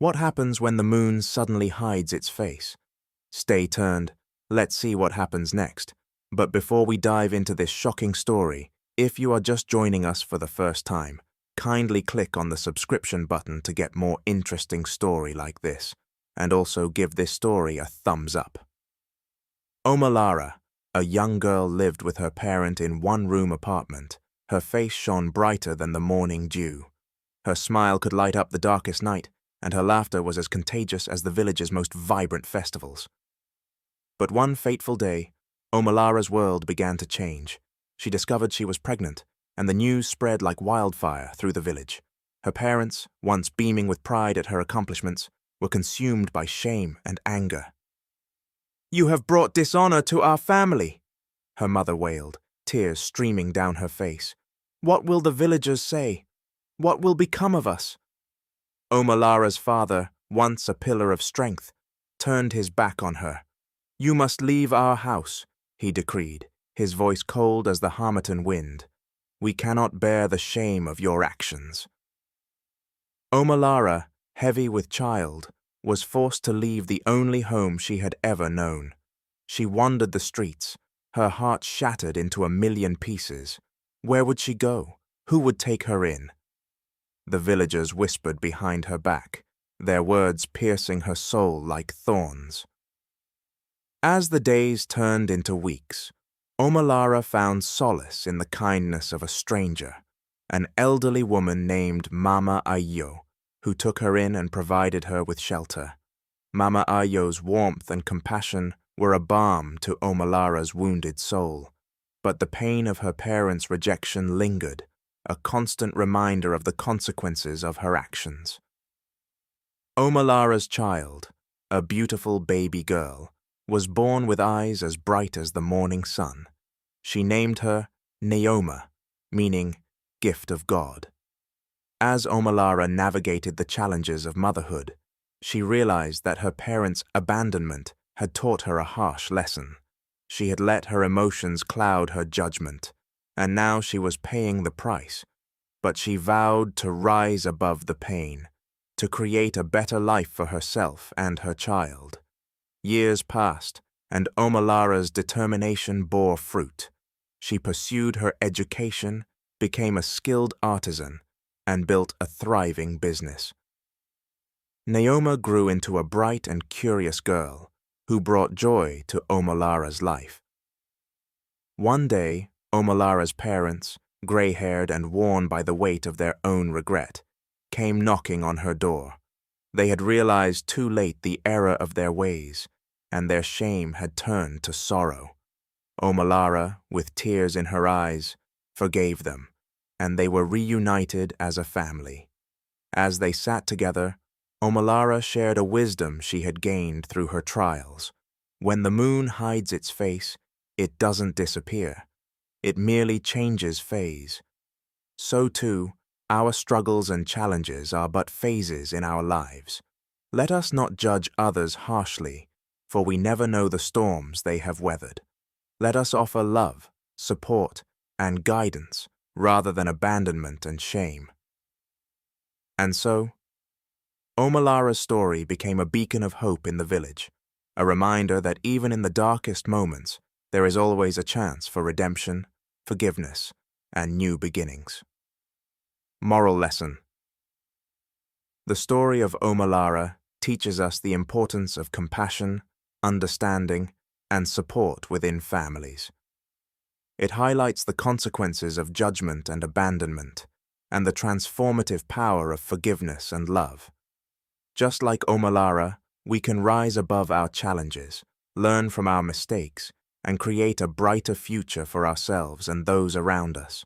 What happens when the moon suddenly hides its face? Stay turned. Let's see what happens next. But before we dive into this shocking story, if you are just joining us for the first time, kindly click on the subscription button to get more interesting story like this, and also give this story a thumbs up. Omolara, a young girl, lived with her parent in one-room apartment. Her face shone brighter than the morning dew. Her smile could light up the darkest night, and her laughter was as contagious as the village's most vibrant festivals. But one fateful day, Omolara's world began to change. She discovered she was pregnant, and the news spread like wildfire through the village. Her parents, once beaming with pride at her accomplishments, were consumed by shame and anger. "You have brought dishonor to our family," her mother wailed, tears streaming down her face. "What will the villagers say? What will become of us?" Omolara's father, once a pillar of strength, turned his back on her. "You must leave our house," he decreed, his voice cold as the Harmattan wind. "We cannot bear the shame of your actions." Omolara, heavy with child, was forced to leave the only home she had ever known. She wandered the streets, her heart shattered into a million pieces. Where would she go? Who would take her in? The villagers whispered behind her back, their words piercing her soul like thorns. As the days turned into weeks, Omolara found solace in the kindness of a stranger, an elderly woman named Mama Ayo, who took her in and provided her with shelter. Mama Ayo's warmth and compassion were a balm to Omolara's wounded soul, but the pain of her parents' rejection lingered, a constant reminder of the consequences of her actions. Omolara's child, a beautiful baby girl, was born with eyes as bright as the morning sun. She named her Neoma, meaning gift of God. As Omolara navigated the challenges of motherhood, she realized that her parents' abandonment had taught her a harsh lesson. She had let her emotions cloud her judgment, and now she was paying the price. But she vowed to rise above the pain, to create a better life for herself and her child. Years passed, and Omolara's determination bore fruit. She pursued her education, became a skilled artisan, and built a thriving business. Neoma grew into a bright and curious girl who brought joy to Omolara's life. One day, Omolara's parents, gray-haired and worn by the weight of their own regret, came knocking on her door. They had realized too late the error of their ways, and their shame had turned to sorrow. Omolara, with tears in her eyes, forgave them, and they were reunited as a family. As they sat together, Omolara shared a wisdom she had gained through her trials. When the moon hides its face, it doesn't disappear. It merely changes phase. So too, our struggles and challenges are but phases in our lives. Let us not judge others harshly, for we never know the storms they have weathered. Let us offer love, support, and guidance rather than abandonment and shame. And so, Omolara's story became a beacon of hope in the village, a reminder that even in the darkest moments, there is always a chance for redemption, forgiveness, and new beginnings. Moral lesson. The story of Omolara teaches us the importance of compassion, understanding, and support within families. It highlights the consequences of judgment and abandonment, and the transformative power of forgiveness and love. Just like Omolara, we can rise above our challenges, learn from our mistakes, and create a brighter future for ourselves and those around us.